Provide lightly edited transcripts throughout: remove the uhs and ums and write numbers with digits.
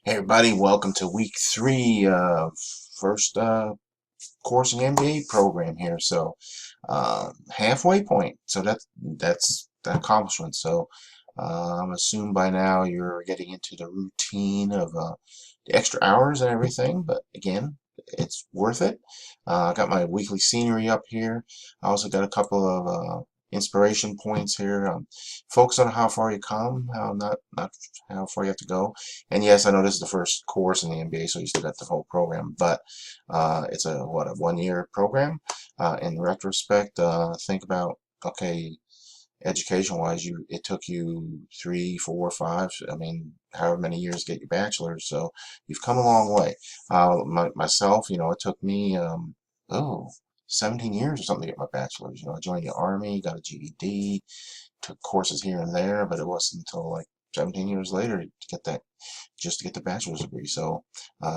Hey everybody, welcome to week 3 first course in the MBA program here. So halfway point. So that's the accomplishment. So I'm assuming by now you're getting into the routine of the extra hours and everything. But again, it's worth it. I got my weekly scenery up here. I also got a couple of inspiration points here. Focus on how far you come, how not how far you have to go. And yes, I know this is the first course in the MBA, so you still got the whole program, but it's a 1-year program. In retrospect, think about, okay, education-wise, it took you 3, 4, 5, I mean, however many years to get your bachelor's, so you've come a long way. Myself, it took me oh 17 years or something to get my bachelor's. I joined the Army, got a GED, took courses here and there, but it wasn't until like 17 years later to get that, just to get the bachelor's degree. So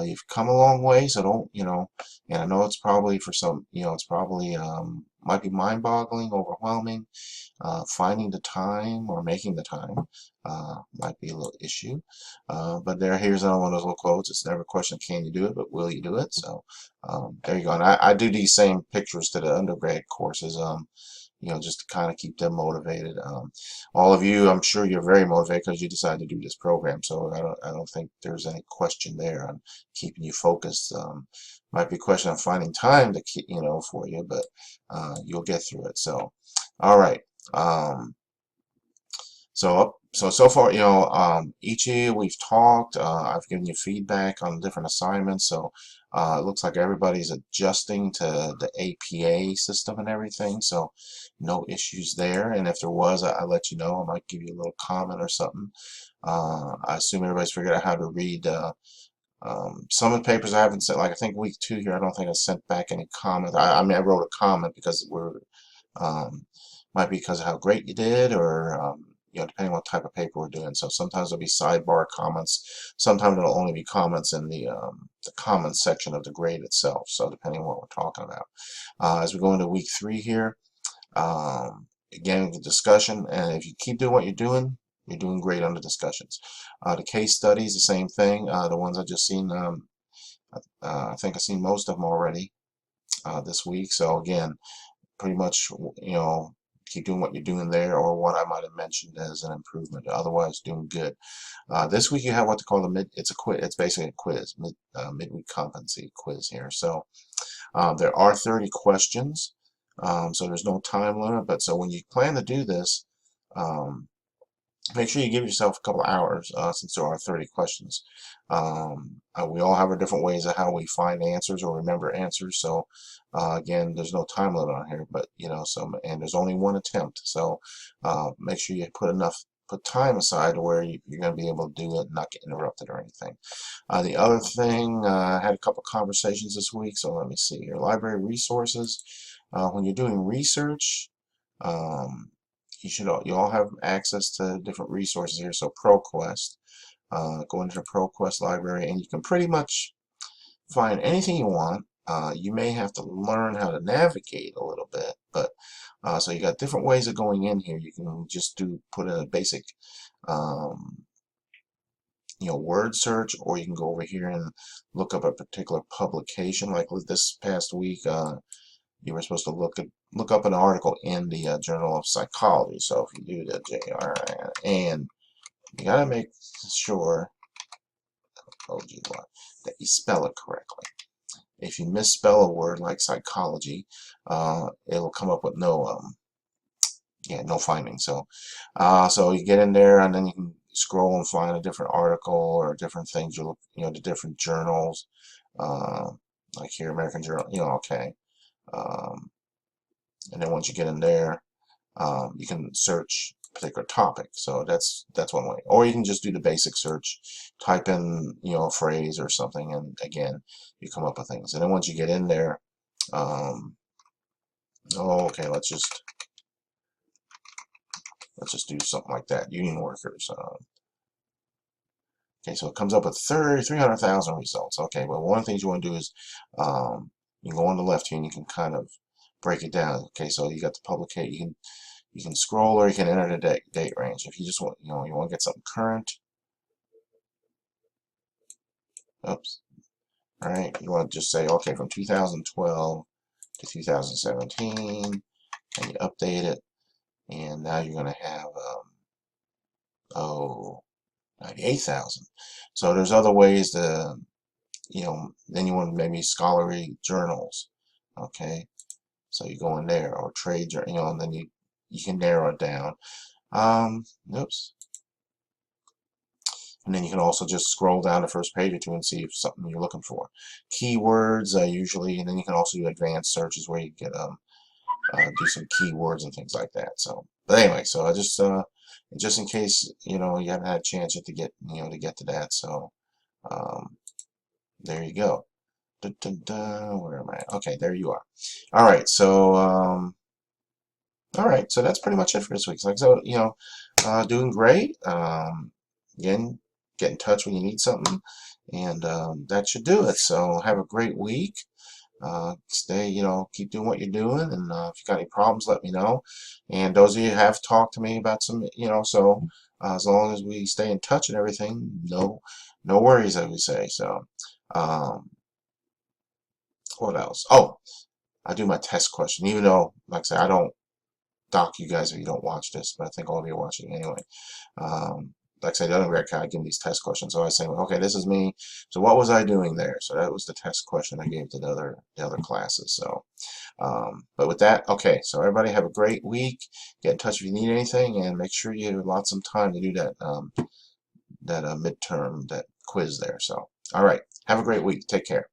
you've come a long way. So don't, and I know it's probably for some, it's probably might be mind-boggling, overwhelming. Finding the time or making the time might be a little issue. But here's another one of those little quotes. It's never a question of can you do it, but will you do it? So there you go. And I do these same pictures to the undergrad courses. Just to kind of keep them motivated. All of you, I'm sure you're very motivated because you decided to do this program. So I don't think there's any question there on keeping you focused. Might be a question of finding time to keep, for you, but you'll get through it. So, all right. So far, each year we've talked. I've given you feedback on different assignments. So it looks like everybody's adjusting to the APA system and everything. So no issues there. And if there was, I'll let you know. I might give you a little comment or something. I assume everybody's figured out how to read. Some of the papers I haven't sent, like I think week 2 here, I don't think I sent back any comments. I mean, I wrote a comment because might be because of how great you did, or depending on what type of paper we're doing. So sometimes there'll be sidebar comments. Sometimes it'll only be comments in the comments section of the grade itself. So depending on what we're talking about. As we go into week 3 here, again, the discussion, and if you keep doing what you're doing great on the discussions. The case studies, the same thing. The ones I just seen, I think I've seen most of them already this week. So again, pretty much, keep doing what you're doing there, or what I might have mentioned as an improvement. Otherwise, doing good. This week you have what they call it's a quiz. It's basically a quiz, midweek competency quiz here. So there are 30 questions. So there's no time limit. But so when you plan to do this, make sure you give yourself a couple hours, since there are 30 questions. We all have our different ways of how we find answers or remember answers. So again, there's no time limit on here, but and there's only one attempt. So make sure you put time aside to where you're going to be able to do it and not get interrupted or anything. The other thing, I had a couple conversations this week. So let me see here. Library resources. When you're doing research, you all have access to different resources here. So ProQuest, go into the ProQuest library, and you can pretty much find anything you want. You may have to learn how to navigate a little bit, but so you got different ways of going in here. You can just put in a basic word search, or you can go over here and look up a particular publication. Like this past week, you were supposed to look up an article in the Journal of Psychology. So if you do the JRN, and you gotta make sure that you spell it correctly. If you misspell a word like psychology, it'll come up with no findings. So so you get in there, and then you can scroll and find a different article or different things. You look, the different journals, like here, American Journal. Okay. And then once you get in there, you can search a particular topic. So that's one way. Or you can just do the basic search, type in a phrase or something, and again, you come up with things. And then once you get in there, okay, let's just do something like that. Union workers. Okay, so it comes up with 300,000 results. Okay, well, one of the things you want to do is you can go on the left here, and you can kind of break it down. Okay, so you got the publication. You can scroll, or you can enter the date range. If you just want, you want to get something current, Oops. All right. You want to just say, okay, from 2012 to 2017, and you update it, and now you're going to have, oh, 98,000. So there's other ways to, then you want maybe scholarly journals. Okay. So you go in there, or trade, and then you can narrow it down. Oops. And then you can also just scroll down the first page or two and see if something you're looking for. Keywords, usually, and then you can also do advanced searches where you get do some keywords and things like that. So, but anyway, so I just in case you haven't had a chance yet to get to get to that. So, um, there you go. Dun, dun, dun, where am I? Okay, there you are. All right, so that's pretty much it for this week. So, doing great. Again, get in touch when you need something, and that should do it. So have a great week. Stay, keep doing what you're doing, and if you got any problems, let me know. And those of you who have talked to me about some, so as long as we stay in touch and everything, no worries, as we say. So, um, what else? Oh, I do my test question, even though, like I say, I don't dock you guys if you don't watch this, but I think all of you are watching anyway. Like I said, the other grad guy, I give them these test questions. So I say, well, okay, this is me. So what was I doing there? So that was the test question I gave to the other classes. So, but with that, okay. So everybody have a great week. Get in touch if you need anything, and make sure you allot some time to do that midterm, that quiz there. So, all right, have a great week. Take care.